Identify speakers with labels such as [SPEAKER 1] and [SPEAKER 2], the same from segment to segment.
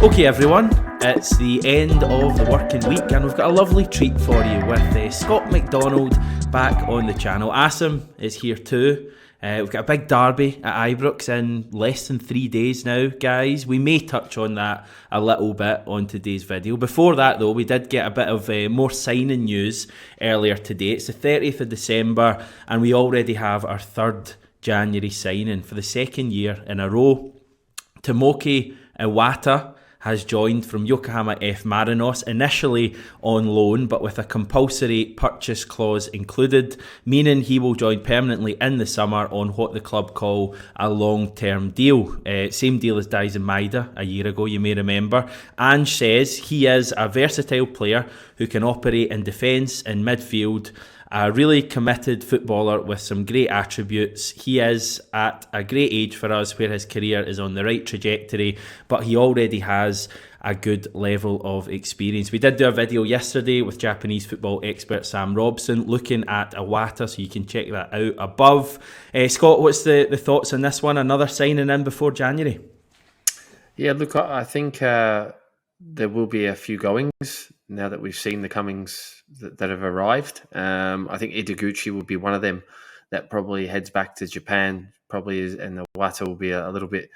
[SPEAKER 1] Okay everyone, it's the end of the working week and we've got a lovely treat for you with Scott McDonald back on the channel. Asim is here too. We've got a big derby at Ibrox in less than 3 days now, guys. We may touch on that a little bit on today's video. Before that though, we did get a bit of more signing news earlier today. It's the 30th of December and we already have our 3rd January signing for the second year in a row. Tomoki Iwata has joined from Yokohama F Marinos, initially on loan but with a compulsory purchase clause included, meaning he will join permanently in the summer on what the club call a long-term deal. Same deal as Daisen Maeda a year ago, you may remember. Ange says he is a versatile player who can operate in defence and midfield. A really committed footballer with some great attributes. He is at a great age for us where his career is on the right trajectory, but he already has a good level of experience. We did do a video yesterday with Japanese football expert Sam Robson looking at Iwata, so you can check that out above. Scott, what's the thoughts on this one? Another signing in before January?
[SPEAKER 2] Yeah, look, I think there will be a few goings now that we've seen the comings that have arrived. I think Ideguchi will be one of them that probably heads back to Japan, and the Iwata will be a little bit,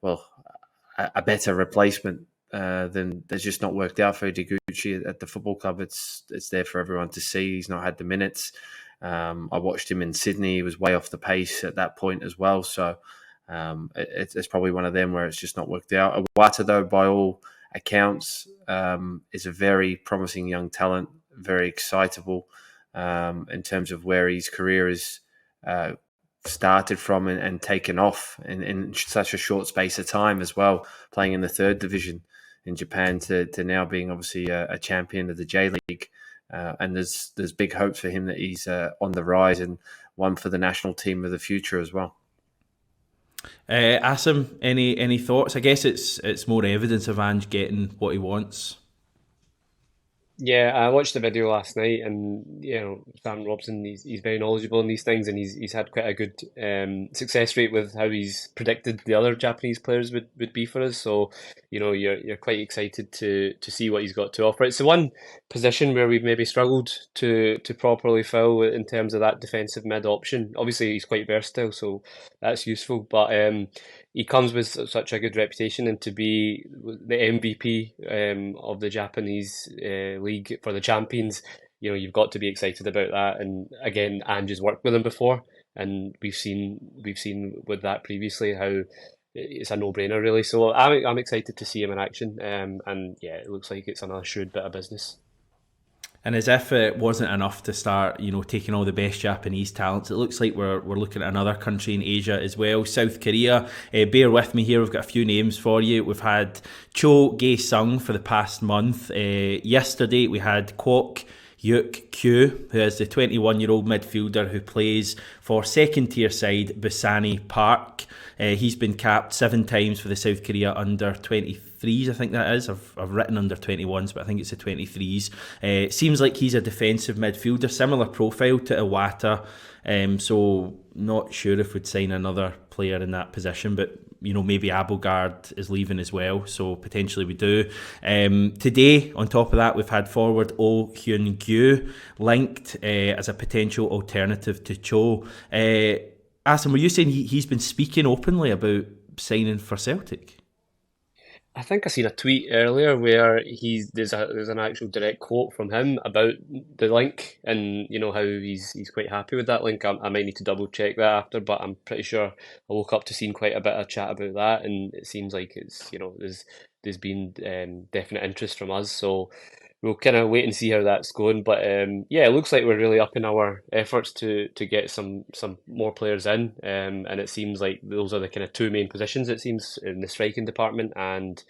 [SPEAKER 2] a better replacement than that's just not worked out for Ideguchi at the football club. It's there for everyone to see. He's not had the minutes. I watched him in Sydney. He was way off the pace at that point as well. So it's probably one of them where it's just not worked out. Iwata, though, by all accounts, is a very promising young talent, very excitable in terms of where his career is started from and taken off in such a short space of time as well, playing in the 3rd division in Japan to now being obviously a champion of the J League. And there's big hopes for him that he's on the rise and one for the national team of the future as well.
[SPEAKER 1] Asim, any thoughts? I guess it's more evidence of Ange getting what he wants.
[SPEAKER 3] Yeah, I watched the video last night, and Sam Robson, he's very knowledgeable in these things, and he's had quite a good success rate with how he's predicted the other Japanese players would be for us. So, you're quite excited to see what he's got to offer. It's the one position where we've maybe struggled to properly fill in terms of that defensive mid option. Obviously, he's quite versatile, so that's useful, but he comes with such a good reputation, and to be the MVP of the Japanese league for the champions, you've got to be excited about that. And again, Ange has worked with him before, and we've seen with that previously how it's a no-brainer really. So I'm excited to see him in action, and yeah, it looks like it's another shrewd bit of business.
[SPEAKER 1] And as if it wasn't enough to start, taking all the best Japanese talents, it looks like we're looking at another country in Asia as well, South Korea. Bear with me here, we've got a few names for you. We've had Cho Gae-sung for the past month. Yesterday we had Kwok Yuk Kyu, who is the 21-year-old midfielder who plays for second-tier side Busani Park. He's been capped 7 times for the South Korea under-23s, I think that is. I've written under-21s, but I think it's the 23s. Seems like he's a defensive midfielder, similar profile to Iwata. So not sure if we'd sign another player in that position, but maybe Abelgard is leaving as well, so potentially we do. Today, on top of that, we've had forward Oh Hyun-gyu linked as a potential alternative to Cho. Asim, were you saying he's been speaking openly about signing for Celtic?
[SPEAKER 3] I think I seen a tweet earlier where there's an actual direct quote from him about the link, and how he's quite happy with that link. I might need to double check that after, but I'm pretty sure I woke up to seeing quite a bit of chat about that, and it seems like it's there's been definite interest from us. So we'll kind of wait and see how that's going. But yeah, it looks like we're really upping our efforts to get some more players in, and it seems like those are the kind of 2 main positions, it seems, in the striking department and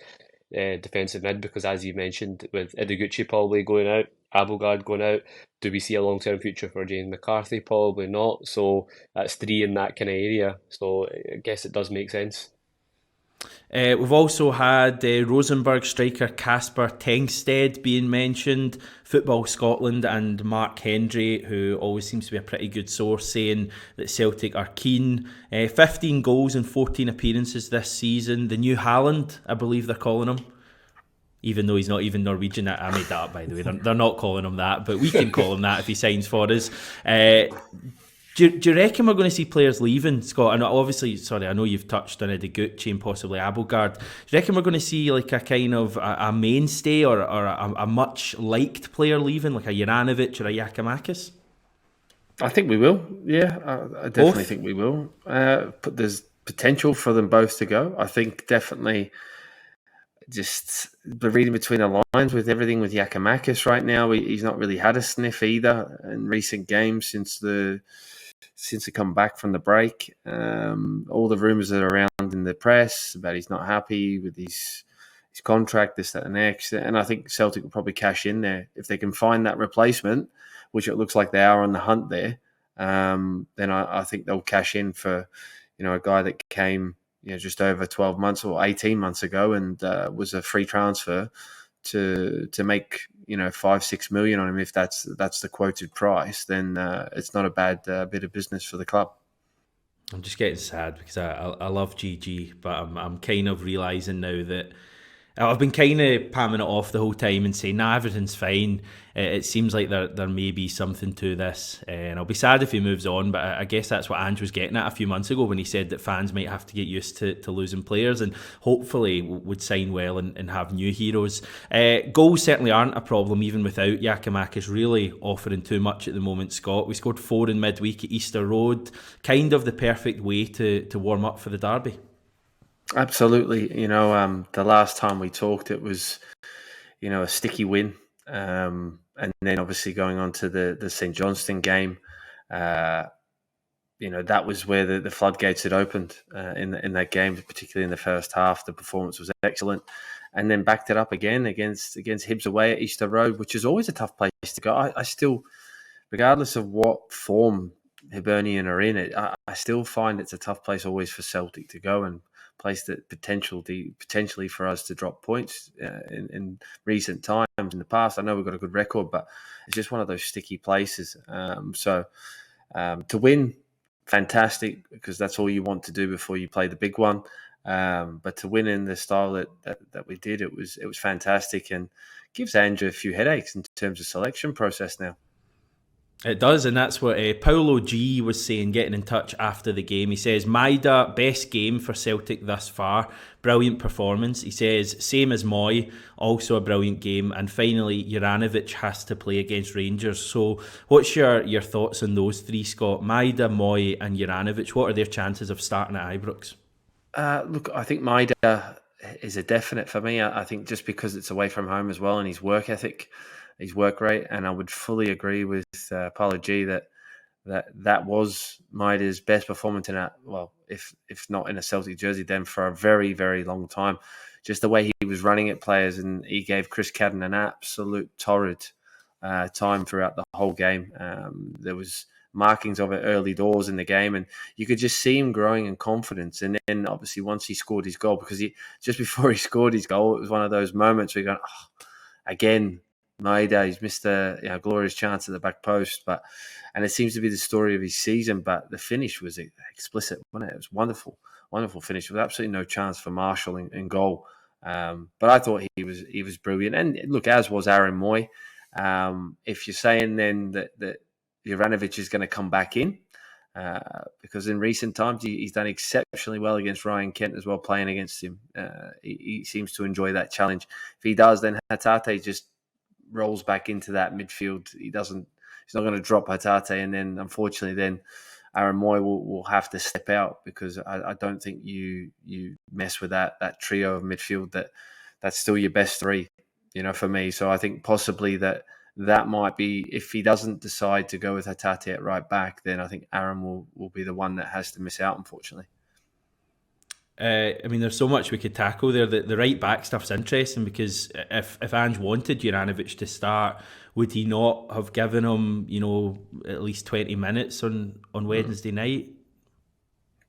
[SPEAKER 3] defensive mid, because as you mentioned, with Ideguchi probably going out, Abelgard going out, do we see a long-term future for James McCarthy? Probably not. So that's 3 in that kind of area. So I guess it does make sense.
[SPEAKER 1] We've also had Rosenborg striker Kasper Tengsted being mentioned, Football Scotland and Mark Hendry, who always seems to be a pretty good source, saying that Celtic are keen. 15 goals and 14 appearances this season. The new Haaland, I believe they're calling him. even though he's not even Norwegian. I made that up, by the way. They're not calling him that, but we can call him that if he signs for us. Do you reckon we're going to see players leaving, Scott? And obviously, sorry, I know you've touched on Ideguchi and possibly Abelgard. Do you reckon we're going to see like a kind of a mainstay or a much liked player leaving, like a Juranovic or a Giakoumakis?
[SPEAKER 2] I think we will. Yeah, I definitely think we will. But there's potential for them both to go. I think definitely just the reading between the lines with everything with Giakoumakis right now, he's not really had a sniff either in recent games since he come back from the break. All the rumours that are around in the press about he's not happy with his contract, this, that, and next. And I think Celtic will probably cash in there if they can find that replacement, which it looks like they are on the hunt there. Then I think they'll cash in for a guy that came just over 12 months or 18 months ago and was a free transfer to make 5-6 million on him. If that's the quoted price, then it's not a bad bit of business for the club.
[SPEAKER 1] I'm just getting sad because I love GG, but I'm kind of realising now that I've been kind of palming it off the whole time and saying, nah, everything's fine. It seems like there may be something to this. And I'll be sad if he moves on, but I guess that's what Ange was getting at a few months ago when he said that fans might have to get used to losing players and hopefully would sign well and have new heroes. Goals certainly aren't a problem, even without Giakoumakis really offering too much at the moment, Scott. We scored 4 in midweek at Easter Road. Kind of the perfect way to warm up for the derby.
[SPEAKER 2] Absolutely. The last time we talked, it was, a sticky win. And then obviously going on to the St. Johnstone game, that was where the floodgates had opened in that game, particularly in the first half. The performance was excellent. And then backed it up again against Hibs away at Easter Road, which is always a tough place to go. I still, regardless of what form Hibernian are in it, I still find it's a tough place always for Celtic to go, and place that potentially for us to drop points in recent times in the past. I know we've got a good record, but it's just one of those sticky places. So to win, fantastic, because that's all you want to do before you play the big one. But to win in the style that we did, it was fantastic and gives Andrew a few headaches in terms of selection process now.
[SPEAKER 1] It does, and that's what Paulo G was saying, getting in touch after the game. He says, Maida, best game for Celtic thus far. Brilliant performance. He says, same as Moy, also a brilliant game. And finally, Juranovic has to play against Rangers. So what's your thoughts on those three, Scott? Maida, Moy and Juranovic, what are their chances of starting at Ibrox?
[SPEAKER 2] Look, I think Maida is a definite for me. I think just because it's away from home as well, and his work ethic, his work rate, and I would fully agree with Paulo G that was Maida's best performance in if not in a Celtic jersey, then for a very, very long time. Just the way he was running at players, and he gave Chris Cadden an absolute torrid time throughout the whole game. There was markings of it early doors in the game, and you could just see him growing in confidence. And then obviously once he scored his goal, because just before he scored his goal, it was one of those moments where you're going, again, Maida, he's missed a glorious chance at the back post, and it seems to be the story of his season. But the finish was explicit, wasn't it? It was wonderful finish with absolutely no chance for Marshall in goal. But I thought he was brilliant, and look, as was Aaron Moy. If you're saying then that Juranovic is going to come back in, because in recent times he's done exceptionally well against Ryan Kent as well, playing against him. He seems to enjoy that challenge. If he does, then Hatate just rolls back into that midfield. He's not going to drop Hatate, and then unfortunately then Aaron Moy will have to step out, because I don't think you mess with that trio of midfield. That's still your best three, for me. So I think possibly that might be, if he doesn't decide to go with Hatate at right back, then I think Aaron will be the one that has to miss out, unfortunately.
[SPEAKER 1] There's so much we could tackle there. The right back stuff's interesting, because if Ange wanted Juranovic to start, would he not have given him, at least 20 minutes on Wednesday night?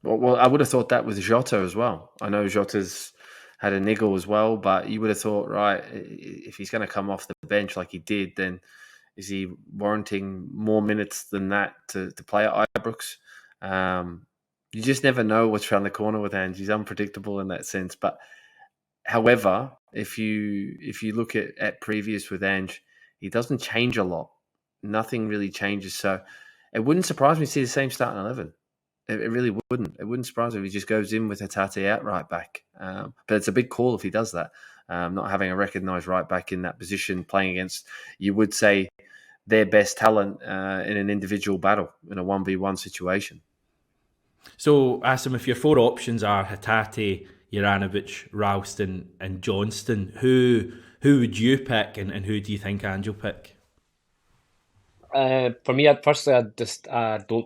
[SPEAKER 2] Well, I would have thought that with Jota as well. I know Jota's had a niggle as well, but you would have thought, right, if he's going to come off the bench like he did, then is he warranting more minutes than that to play at Ibrox? You just never know what's around the corner with Ange. He's unpredictable in that sense. But however, If you look at previous with Ange, he doesn't change a lot. Nothing really changes. So it wouldn't surprise me to see the same starting 11. It really wouldn't. It wouldn't surprise me if he just goes in with Hatate out right back. But it's a big call if he does that. Not having a recognised right back in that position, playing against, you would say, their best talent in an individual battle, in a 1v1 situation.
[SPEAKER 1] So, Asim, if your four options are Hatate, Juranovic, Ralston and Johnston, who would you pick and who do you think Ange will pick?
[SPEAKER 3] For me, I don't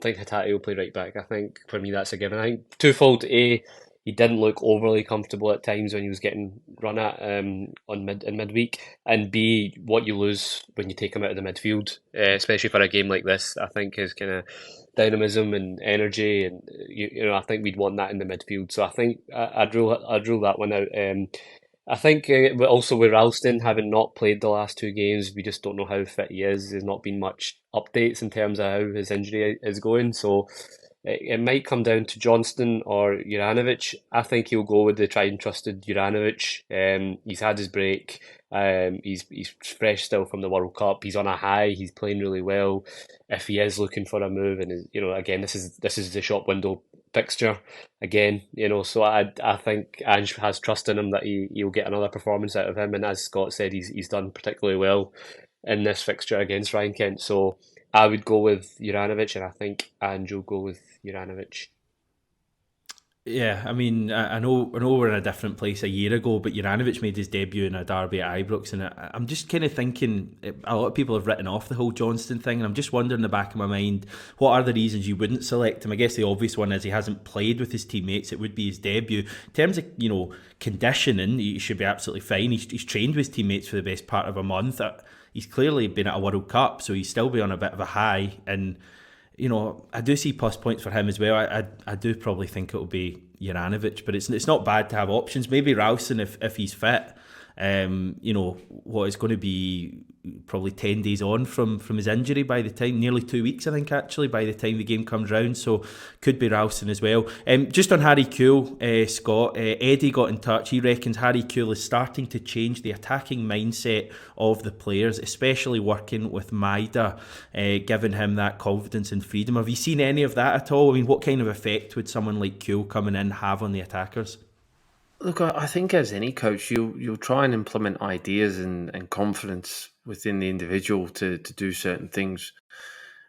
[SPEAKER 3] think Hatate will play right back. I think for me that's a given. I think twofold. A, he didn't look overly comfortable at times when he was getting run at on midweek, and B, what you lose when you take him out of the midfield, especially for a game like this, I think his kind of dynamism and energy, and I think we'd want that in the midfield. So I think I'd rule that one out. I think also with Ralston having not played the last two games, we just don't know how fit he is. There's not been much updates in terms of how his injury is going, so it might come down to Johnston or Juranovic. I think he'll go with the tried and trusted Juranovic. He's had his break. He's fresh still from the World Cup. He's on a high. He's playing really well. If he is looking for a move, and again, this is the shop window fixture again, so I think Ange has trust in him that he'll get another performance out of him, and as Scott said, he's done particularly well in this fixture against Ryan Kent, so I would go with Juranovic, and I think Ange will go with Juranovic.
[SPEAKER 1] Yeah, I mean, I know we're in a different place a year ago, but Juranovic made his debut in a derby at Ibrox, and I'm just kind of thinking, a lot of people have written off the whole Johnston thing, and I'm just wondering in the back of my mind, what are the reasons you wouldn't select him? I guess the obvious one is he hasn't played with his teammates. It would be his debut. In terms of, conditioning, he should be absolutely fine. He's trained with his teammates for the best part of a month. He's clearly been at a World Cup, so he's still be on a bit of a high, and I do see plus points for him as well. I do probably think it'll be Juranovic, but it's not bad to have options. Maybe Ralston if he's fit. What is going to be probably 10 days on from his injury by the time, nearly 2 weeks I think actually, by the time the game comes round, so could be Ralston as well. Just on Harry Kewell, Scott, Eddie got in touch. He reckons Harry Kewell is starting to change the attacking mindset of the players, especially working with Maida, giving him that confidence and freedom. Have you seen any of that at all? I mean, what kind of effect would someone like Kewell coming in have on the attackers?
[SPEAKER 2] Look, I think as any coach, you'll try and implement ideas and confidence within the individual to do certain things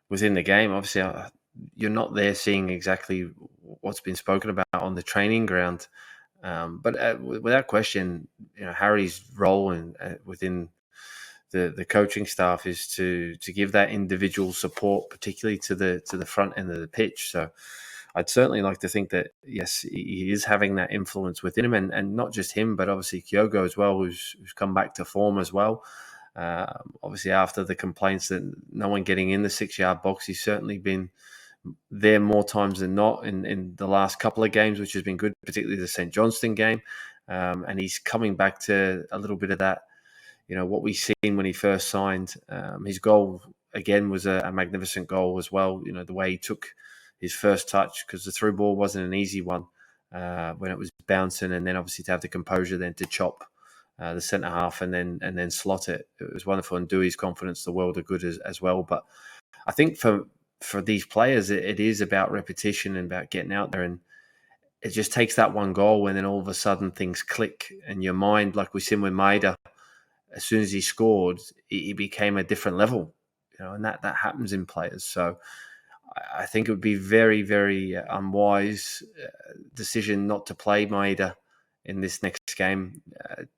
[SPEAKER 2] within the game. Obviously, you're not there seeing exactly what's been spoken about on the training ground, but without question, Harry's role within the coaching staff is to give that individual support, particularly to the front end of the pitch. So I'd certainly like to think that, yes, he is having that influence within him, and not just him, but obviously Kyogo as well, who's come back to form as well. Obviously, after the complaints that no one getting in the 6-yard box, he's certainly been there more times than not in the last couple of games, which has been good, particularly the St. Johnston game. And he's coming back to a little bit of that, what we seen when he first signed. His goal, again, was a magnificent goal as well. The way he took his first touch, because the through ball wasn't an easy one when it was bouncing, and then obviously to have the composure then to chop the centre half and then slot it. It was wonderful, and Dewey's confidence the world of good as well. But I think for these players, it is about repetition and about getting out there, and it just takes that one goal and then all of a sudden things click, and your mind, like we seen with Maida, as soon as he scored, he became a different level, and that happens in players. So I think it would be very, very unwise decision not to play Maida in this next game,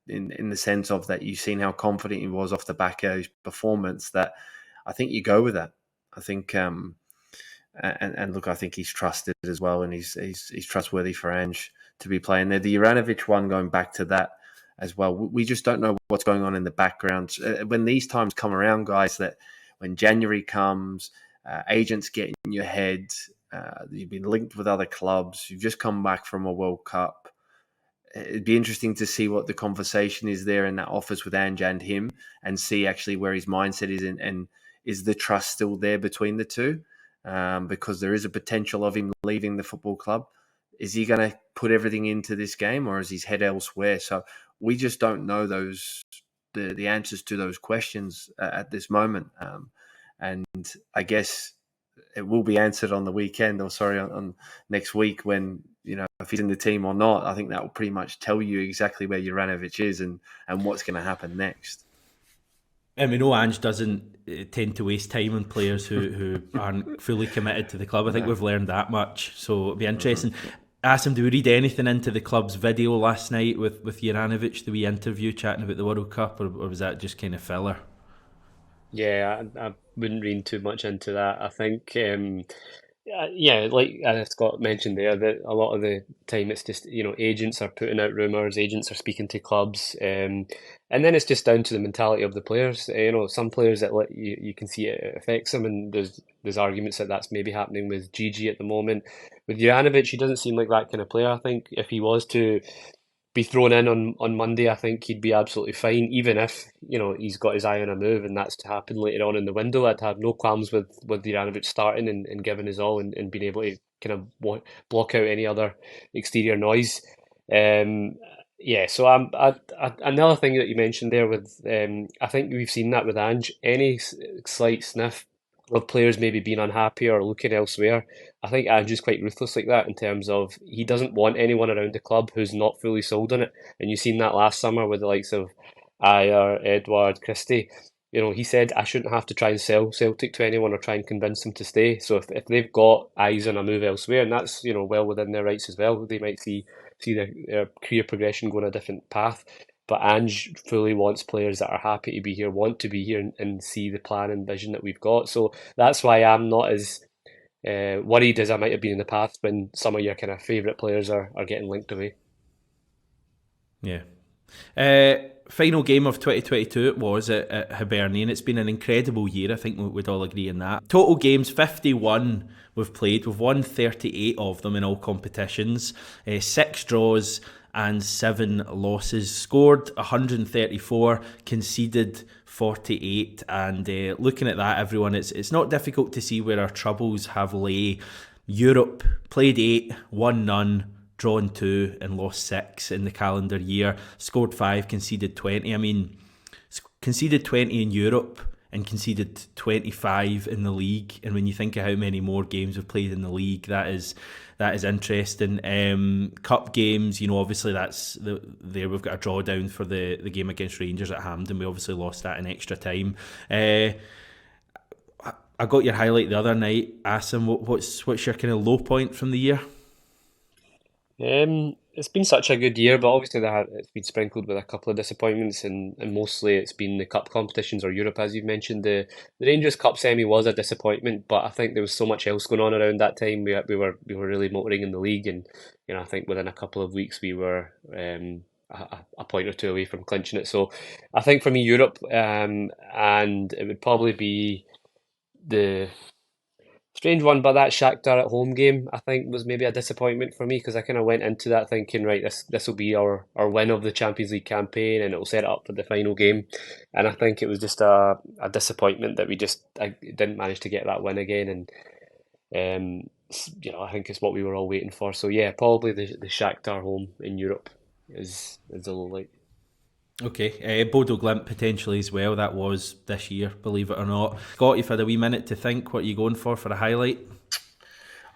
[SPEAKER 2] in the sense of that you've seen how confident he was off the back of his performance, that I think you go with that. I think, and look, I think he's trusted as well, and he's trustworthy for Ange to be playing there. The Juranovic one, going back to that as well, we just don't know what's going on in the background. When these times come around, guys, that when January comes, agents get in your head, you've been linked with other clubs, you've just come back from a World Cup. It'd be interesting to see what the conversation is there in that office with Ange and him, and see actually where his mindset is, and is the trust still there between the two? Because there is a potential of him leaving the football club. Is he going to put everything into this game, or is his head elsewhere? So we just don't know the answers to those questions at this moment. And I guess it will be answered on the weekend, on next week when, if he's in the team or not. I think that will pretty much tell you exactly where Juranovic is and what's going to happen next.
[SPEAKER 1] And we know Ange doesn't tend to waste time on players who aren't fully committed to the club. I think we've learned that much. So it'll be interesting. Asim, do we read anything into the club's video last night with Juranovic, the wee interview chatting about the World Cup, or was that just kind of filler?
[SPEAKER 3] Yeah, I wouldn't read too much into that. I think, like Scott mentioned there, that a lot of the time it's just, agents are putting out rumours, agents are speaking to clubs, and then it's just down to the mentality of the players. Some players that you can see it affects them, and there's arguments that that's maybe happening with Gigi at the moment. With Juranovic, he doesn't seem like that kind of player. I think if he was to be thrown in on Monday, I think he'd be absolutely fine, even if, he's got his eye on a move and that's to happen later on in the window. I'd have no qualms with Juranovic starting and giving his all and being able to kind of block out any other exterior noise. Yeah, so another thing that you mentioned there with, I think we've seen that with Ange. Any slight sniff of players maybe being unhappy or looking elsewhere, I think Andrew's quite ruthless like that in terms of he doesn't want anyone around the club who's not fully sold on it. And you've seen that last summer with the likes of Ayer, Edward, Christie. He said, I shouldn't have to try and sell Celtic to anyone or try and convince them to stay. So if they've got eyes on a move elsewhere, and that's, well within their rights as well, they might see their career progression going a different path. But Ange fully wants players that are happy to be here, want to be here, and see the plan and vision that we've got. So that's why I'm not as worried as I might have been in the past when some of your kind of favourite players are getting linked away.
[SPEAKER 1] Yeah. Final game of 2022 it was at Hibernian. It's been an incredible year, I think we'd all agree on that. Total games, 51 we've played. We've won 38 of them in all competitions. 6 draws and 7 losses. Scored 134, conceded 48. And looking at that, everyone, it's not difficult to see where our troubles have lay. Europe, played 8, won none, drawn 2 and lost 6 in the calendar year. Scored 5, conceded 20. I mean, conceded 20 in Europe and conceded 25 in the league. And when you think of how many more games we've played in the league, that is interesting. Cup games, obviously that's there. We've got a drawdown for the game against Rangers at Hampden. We obviously lost that in extra time. I got your highlight the other night, Asim. What's your kind of low point from the year?
[SPEAKER 3] It's been such a good year, but obviously it's been sprinkled with a couple of disappointments, and mostly it's been the cup competitions or Europe, as you've mentioned. The Rangers Cup semi was a disappointment, but I think there was so much else going on around that time. We were really motoring in the league, and I think within a couple of weeks we were a point or two away from clinching it. So I think for me, Europe, and it would probably be the strange one, but that Shakhtar at home game, I think, was maybe a disappointment for me because I kind of went into that thinking, right, this will be our win of the Champions League campaign and it'll set it up for the final game. And I think it was just a disappointment that I didn't manage to get that win again. And, I think it's what we were all waiting for. So, yeah, probably the Shakhtar home in Europe is the low light.
[SPEAKER 1] Okay, Bodo Glimt potentially as well. That was this year, believe it or not. Scott, you've had a wee minute to think. What are you going for a highlight?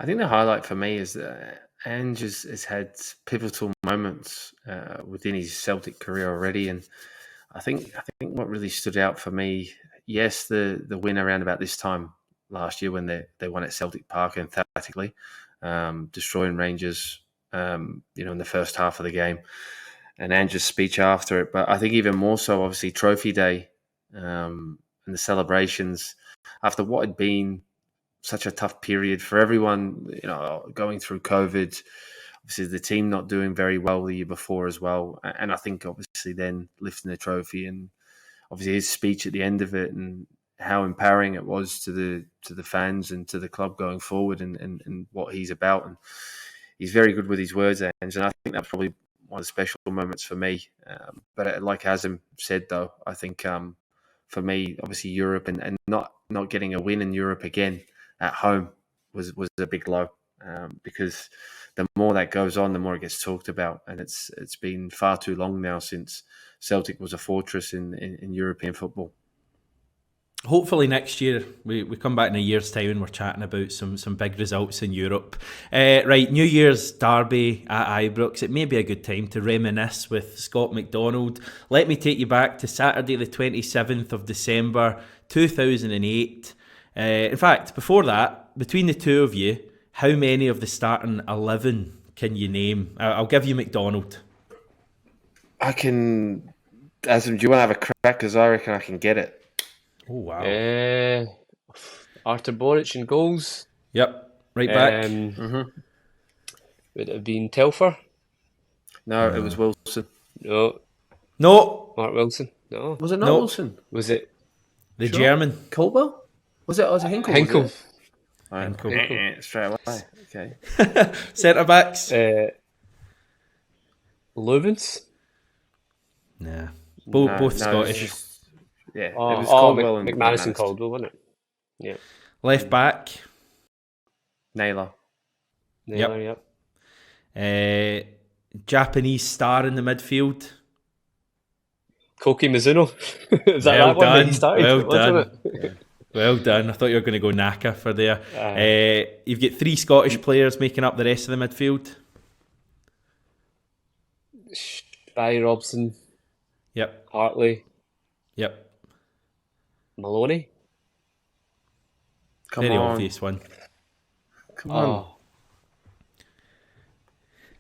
[SPEAKER 2] I think the highlight for me is that Ange has had pivotal moments within his Celtic career already, and I think what really stood out for me, yes, the win around about this time last year when they won at Celtic Park emphatically, destroying Rangers, in the first half of the game. And Ange's speech after it. But I think even more so, obviously, Trophy Day and the celebrations after what had been such a tough period for everyone, going through COVID, obviously the team not doing very well the year before as well. And I think obviously then lifting the trophy and obviously his speech at the end of it and how empowering it was to the fans and to the club going forward and what he's about. And he's very good with his words, Ange, and I think that's probably one of the special moments for me. But like Asim said, though, I think for me, obviously Europe and not getting a win in Europe again at home was a big blow. because the more that goes on, the more it gets talked about, and it's been far too long now since Celtic was a fortress in European football.
[SPEAKER 1] Hopefully next year we come back in a year's time and we're chatting about some big results in Europe. Right, New Year's derby at Ibrox. It may be a good time to reminisce with Scott McDonald. Let me take you back to Saturday the 27th of December 2008. In fact, before that, between the two of you, how many of the starting 11 can you name? I'll give you McDonald.
[SPEAKER 2] I can. Asim, do you want to have a crack? Because I reckon I can get it.
[SPEAKER 1] Oh, wow.
[SPEAKER 3] Artur Boric in goals.
[SPEAKER 1] Yep, right back.
[SPEAKER 3] Would it have been Telfer?
[SPEAKER 2] No, it was Wilson.
[SPEAKER 3] No.
[SPEAKER 1] No.
[SPEAKER 3] Mark Wilson? No.
[SPEAKER 2] Was it not
[SPEAKER 1] No.
[SPEAKER 2] Wilson?
[SPEAKER 3] Was it
[SPEAKER 1] The German.
[SPEAKER 2] Caldwell? Was it Hinkle?
[SPEAKER 3] Hinkle?
[SPEAKER 2] Was it?
[SPEAKER 1] Hinkle.
[SPEAKER 2] Straight away. Okay.
[SPEAKER 1] Centre backs.
[SPEAKER 3] Lewins?
[SPEAKER 1] Nah. Both Scottish.
[SPEAKER 2] It was Caldwell and
[SPEAKER 3] McManus and Caldwell, wasn't it? Yeah.
[SPEAKER 1] Left back.
[SPEAKER 2] Naylor.
[SPEAKER 3] Yep.
[SPEAKER 1] Japanese star in the midfield.
[SPEAKER 3] Koki Mizuno. Is that
[SPEAKER 1] Well
[SPEAKER 3] that one that
[SPEAKER 1] done.
[SPEAKER 3] he started?
[SPEAKER 1] Well
[SPEAKER 3] with,
[SPEAKER 1] done.
[SPEAKER 3] wasn't it?
[SPEAKER 1] Well done. I thought you were going to go Naka for there. You've got 3 Scottish players making up the rest of the midfield.
[SPEAKER 3] Barry Robson.
[SPEAKER 1] Yep.
[SPEAKER 3] Hartley.
[SPEAKER 1] Yep.
[SPEAKER 3] Maloney.
[SPEAKER 1] Very obvious one.
[SPEAKER 2] Come on.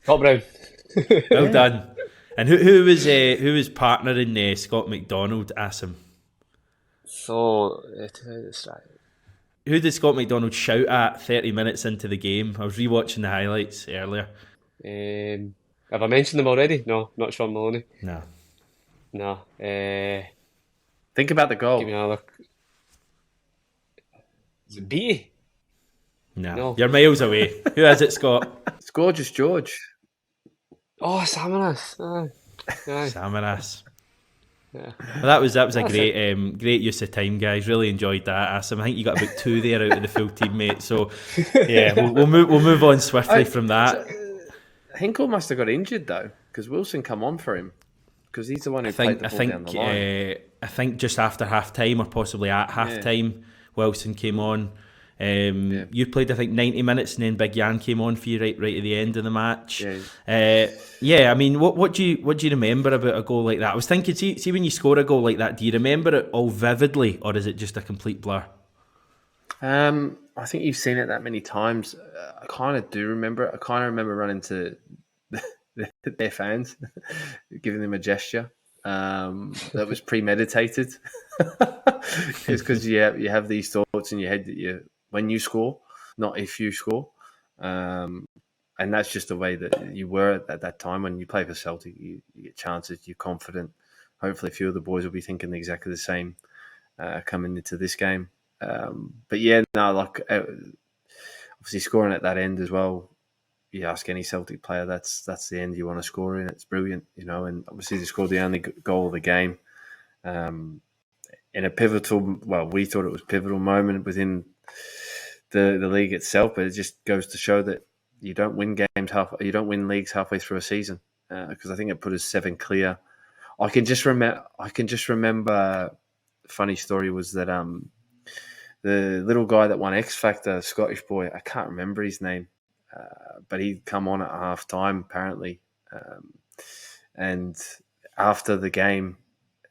[SPEAKER 3] Scott Brown.
[SPEAKER 1] Well done. And who was partnering Scott McDonald, Asim?
[SPEAKER 3] So,
[SPEAKER 1] Who did Scott McDonald shout at 30 minutes into the game? I was rewatching the highlights earlier.
[SPEAKER 3] have I mentioned them already? No, not Sean Maloney.
[SPEAKER 1] No.
[SPEAKER 2] Think about the goal.
[SPEAKER 3] Give me another look. Is it Beattie?
[SPEAKER 1] No. You're miles away. Who is it, Scott?
[SPEAKER 2] It's Gorgeous George.
[SPEAKER 3] Oh, Samaras. Aye.
[SPEAKER 1] Samaras.
[SPEAKER 3] Yeah.
[SPEAKER 1] Well, that was a great use of time, guys. Really enjoyed that, Asim. I think you got about 2 there out of the full team, mate. So yeah, we'll move on swiftly from that.
[SPEAKER 2] Hinkle must have got injured though, because Wilson come on for him, because he's the one who played the ball down the line.
[SPEAKER 1] I think just after half time, or possibly at half time, Wilson came on. You played, I think, 90 minutes, and then Big Jan came on for you right at the end of the match. I mean, what do you remember about a goal like that? I was thinking, see when you score a goal like that, do you remember it all vividly, or is it just a complete blur?
[SPEAKER 2] I think you've seen it that many times. I kind of do remember it. I kind of remember running to their fans, giving them a gesture that was premeditated. It's because you have these thoughts in your head that when you score, not if you score. And that's just the way that you were at that time. When you play for Celtic, you get chances, you're confident. Hopefully a few of the boys will be thinking exactly the same coming into this game. Obviously scoring at that end as well. You ask any Celtic player, that's the end you want to score in. It's brilliant, and obviously they scored the only goal of the game. In a pivotal, we thought it was a pivotal moment within the league itself, but it just goes to show that you don't win leagues halfway through a season, because I think it put us 7 clear. I can just remember. Funny story was that the little guy that won X Factor, Scottish boy, I can't remember his name, but he'd come on at half time apparently, and after the game.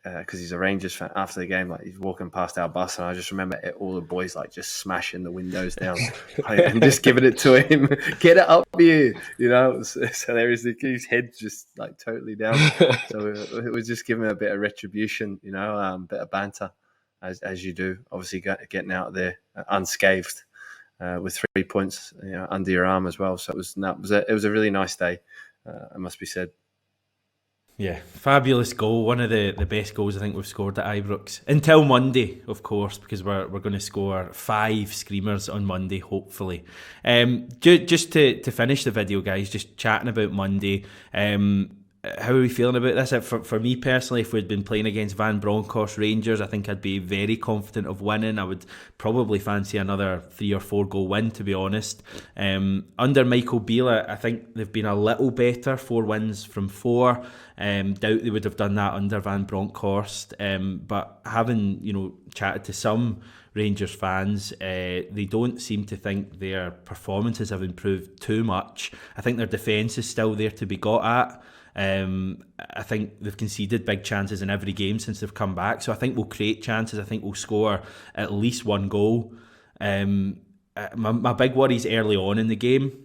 [SPEAKER 2] Because he's a Rangers fan. After the game, he's walking past our bus, and I just remember all the boys just smashing the windows down and just giving it to him. Get it up here, So there is his head just totally down. So it was just giving him a bit of retribution, bit of banter, as you do. Obviously, getting out of there unscathed with 3 points, under your arm as well. So it was a really nice day, it must be said.
[SPEAKER 1] Yeah, fabulous goal. One of the best goals I think we've scored at Ibrox. Until Monday, of course, because we're going to score 5 screamers on Monday, hopefully. Just to finish the video, guys, just chatting about Monday. how are we feeling about this? For me personally, if we'd been playing against Van Bronckhorst Rangers, I think I'd be very confident of winning. I would probably fancy another 3 or 4 goal win, to be honest. Under Michael Beale, I think they've been a little better, 4 wins from 4. Doubt they would have done that under Van Bronckhorst. But having chatted to some Rangers fans, they don't seem to think their performances have improved too much. I think their defence is still there to be got at. I think they've conceded big chances in every game since they've come back, so I think we'll create chances. I think we'll score at least 1 goal. My big worry is early on in the game.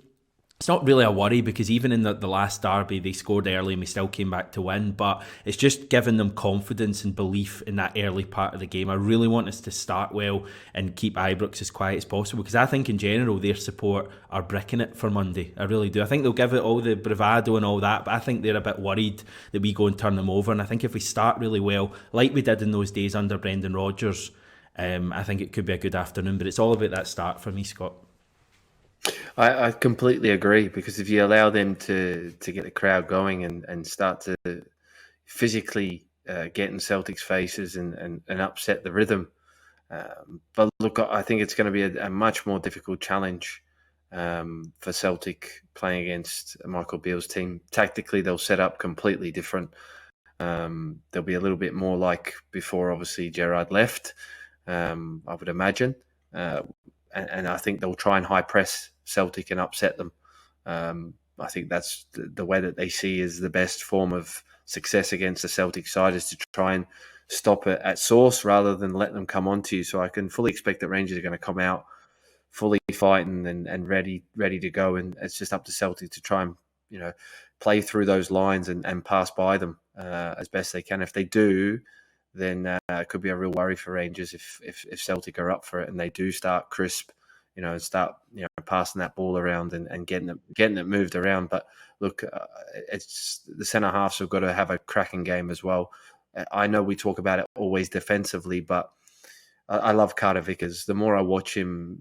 [SPEAKER 1] It's not really a worry because even in the last derby they scored early and we still came back to win, but it's just giving them confidence and belief in that early part of the game. I really want us to start well and keep Ibrox as quiet as possible, because I think in general their support are bricking it for Monday. I really do. I think they'll give it all the bravado and all that, but I think they're a bit worried that we go and turn them over. And I think if we start really well, like we did in those days under Brendan Rodgers, I think it could be a good afternoon. But it's all about that start for me, Scott.
[SPEAKER 2] I completely agree, because if you allow them to get the crowd going and start to physically get in Celtic's faces and upset the rhythm. But look, I think it's going to be a much more difficult challenge for Celtic playing against Michael Beale's team. Tactically, they'll set up completely different. They'll be a little bit more like before, obviously, Gerrard left, I would imagine. And I think they'll try and high press Celtic and upset them. I think that's the way that they see is the best form of success against the Celtic side, is to try and stop it at source rather than let them come onto you. So I can fully expect that Rangers are going to come out fully fighting and ready to go. And it's just up to Celtic to try and play through those lines and pass by them as best they can. If they do, then it could be a real worry for Rangers if Celtic are up for it and they do start crisp, and start passing that ball around and getting it moved around. But look, it's the centre halves have got to have a cracking game as well. I know we talk about it always defensively, but I love Carter Vickers. The more I watch him,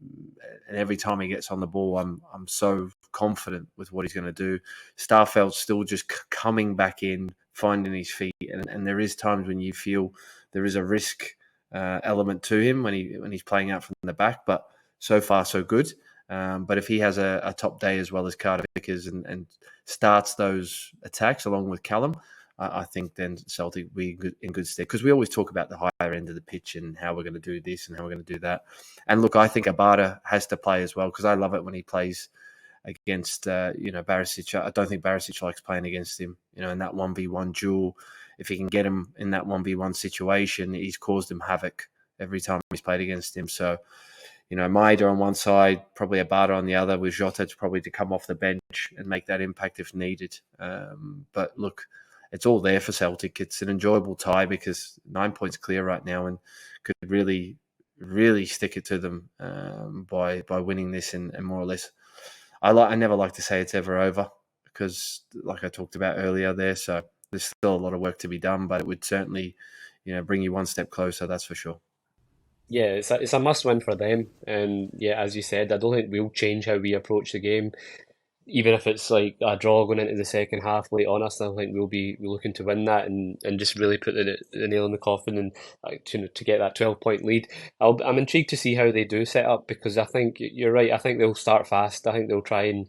[SPEAKER 2] and every time he gets on the ball, I'm so confident with what he's going to do. Starfeld's still just coming back in, finding his feet, and there is times when you feel there is a risk element to him when he's playing out from the back, but so far so good. But if he has a top day as well as Carter Vickers and starts those attacks along with Callum, I think then Celtic will be in good stead, because we always talk about the higher end of the pitch and how we're going to do this and how we're going to do that. And look, I think Iwata has to play as well, because I love it when he plays against Barisic. I don't think Barisic likes playing against him. In that 1v1 duel, if he can get him in that 1v1 situation, he's caused him havoc every time he's played against him. So, Maeda on one side, probably Iwata on the other, with Jota probably to come off the bench and make that impact if needed. But look, it's all there for Celtic. It's an enjoyable tie because 9 points clear right now and could really, really stick it to them by winning this and more or less. I never like to say it's ever over because, like I talked about earlier there, so there's still a lot of work to be done, but it would certainly, bring you one step closer, that's for sure.
[SPEAKER 3] Yeah, it's a must win for them, and yeah, as you said, I don't think we'll change how we approach the game. Even if it's like a draw going into the second half late on, I still think we'll be looking to win that and just really put the nail in the coffin and to get that 12-point lead. I'm intrigued to see how they do set up, because I think you're right. I think they'll start fast. I think they'll try and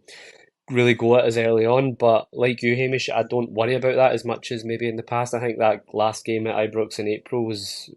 [SPEAKER 3] really go at us early on. But like you, Hamish, I don't worry about that as much as maybe in the past. I think that last game at Ibrox in April was,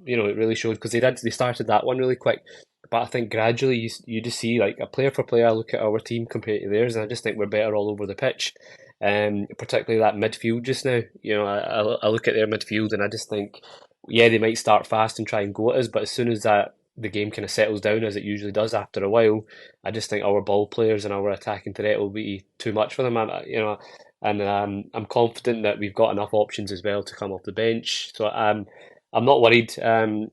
[SPEAKER 3] it really showed, because they started that one really quick. But I think gradually you just see, like, a player for player, I look at our team compared to theirs, and I just think we're better all over the pitch. Particularly that midfield just now. I look at their midfield and I just think, yeah, they might start fast and try and go at us, but as soon as the game kind of settles down, as it usually does after a while, I just think our ball players and our attacking threat will be too much for them. And I'm confident that we've got enough options as well to come off the bench. So I'm not worried. And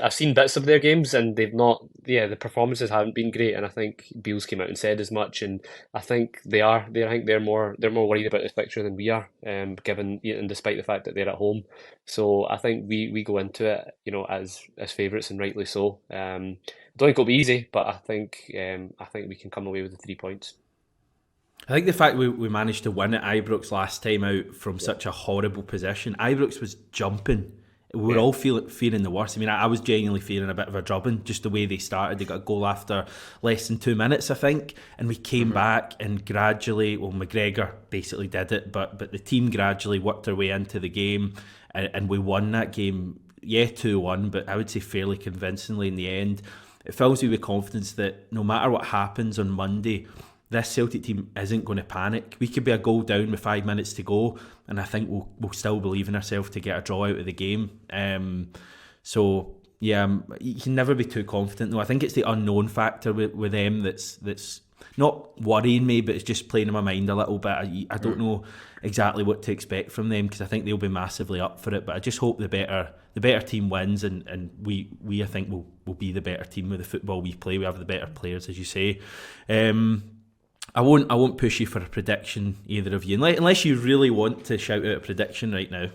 [SPEAKER 3] I've seen bits of their games, and the performances haven't been great. And I think Beale's came out and said as much. And I think they are. I think they're more worried about this fixture than we are, given and despite the fact that they're at home. So I think we go into it, as favourites, and rightly so. I don't think it'll be easy, but I think we can come away with the 3 points.
[SPEAKER 1] I think the fact we managed to win at Ibrox last time out from such a horrible position. Ibrox was jumping. We were all fearing the worst. I mean, I was genuinely fearing a bit of a drubbing, just the way they started. They got a goal after less than 2 minutes, I think, and we came back and gradually, well, McGregor basically did it, but the team gradually worked their way into the game, and we won that game, 2-1, but I would say fairly convincingly in the end. It fills me with confidence that no matter what happens on Monday, this Celtic team isn't going to panic. We could be a goal down with 5 minutes to go, and I think we'll still believe in ourselves to get a draw out of the game. You can never be too confident though. I think it's the unknown factor with them that's not worrying me, but it's just playing in my mind a little bit. I don't know exactly what to expect from them, because I think they'll be massively up for it, but I just hope the better team wins, and we I think will be the better team with the football we play. We have the better players, as you say. I won't push you for a prediction, either of you, unless you really want to shout out a prediction right now.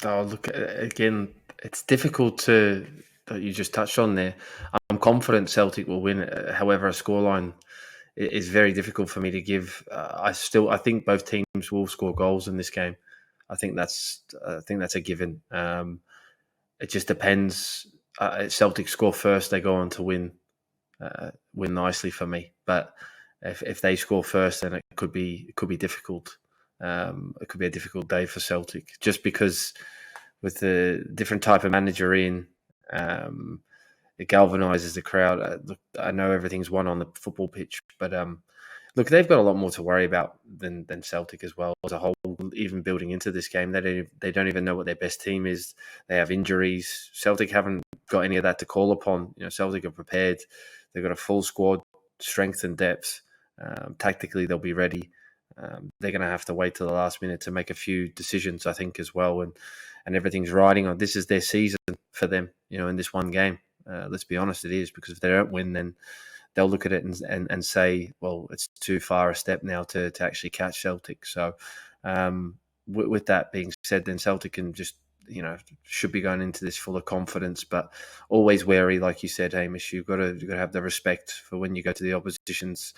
[SPEAKER 2] Oh, look, again, it's difficult that you just touched on there. I'm confident Celtic will win. However, a scoreline is very difficult for me to give. I think both teams will score goals in this game. I think that's a given. It just depends. Celtic score first, they go on to win nicely for me. But if they score first, then it could be difficult. It could be a difficult day for Celtic, just because with the different type of manager in, it galvanises the crowd. Look, I know everything's won on the football pitch, but look, they've got a lot more to worry about than Celtic as well as a whole. Even building into this game, they don't even know what their best team is. They have injuries. Celtic haven't got any of that to call upon. Celtic are prepared. They've got a full squad, strength and depth. Tactically, they'll be ready. They're going to have to wait till the last minute to make a few decisions, I think, as well. And everything's riding on. This is their season for them, in this one game. Let's be honest, it is, because if they don't win, then they'll look at it and say, well, it's too far a step now to actually catch Celtic. So with that being said, then Celtic can just, should be going into this full of confidence, but always wary, like you said, Hamish. You've got to have the respect for when you go to the opposition's,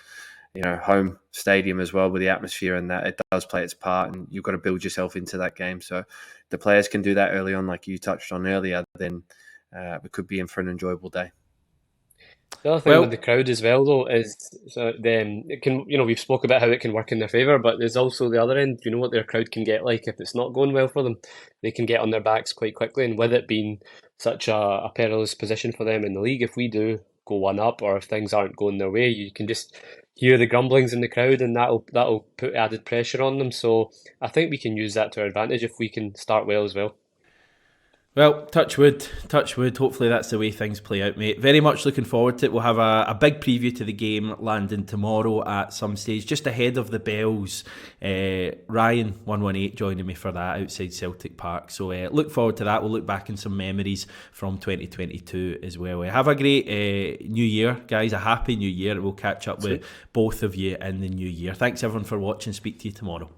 [SPEAKER 2] home stadium as well, with the atmosphere, and that it does play its part, and you've got to build yourself into that game. So the players can do that early on, like you touched on earlier, then we could be in for an enjoyable day.
[SPEAKER 3] The other thing with the crowd as well, though, is it can, we've spoke about how it can work in their favour, but there's also the other end. You know what their crowd can get like if it's not going well for them. They can get on their backs quite quickly, and with it being such a perilous position for them in the league, if we do go one up, or if things aren't going their way, you can just hear the grumblings in the crowd, and that'll put added pressure on them. So I think we can use that to our advantage if we can start well as well.
[SPEAKER 1] Well, touch wood. Hopefully that's the way things play out, mate. Very much looking forward to it. We'll have a big preview to the game landing tomorrow at some stage, just ahead of the bells. Ryan 118 joining me for that outside Celtic Park. So look forward to that. We'll look back in some memories from 2022 as well. Have a great new year, guys. A happy new year. We'll catch up with both of you in the new year. Thanks everyone for watching. Speak to you tomorrow.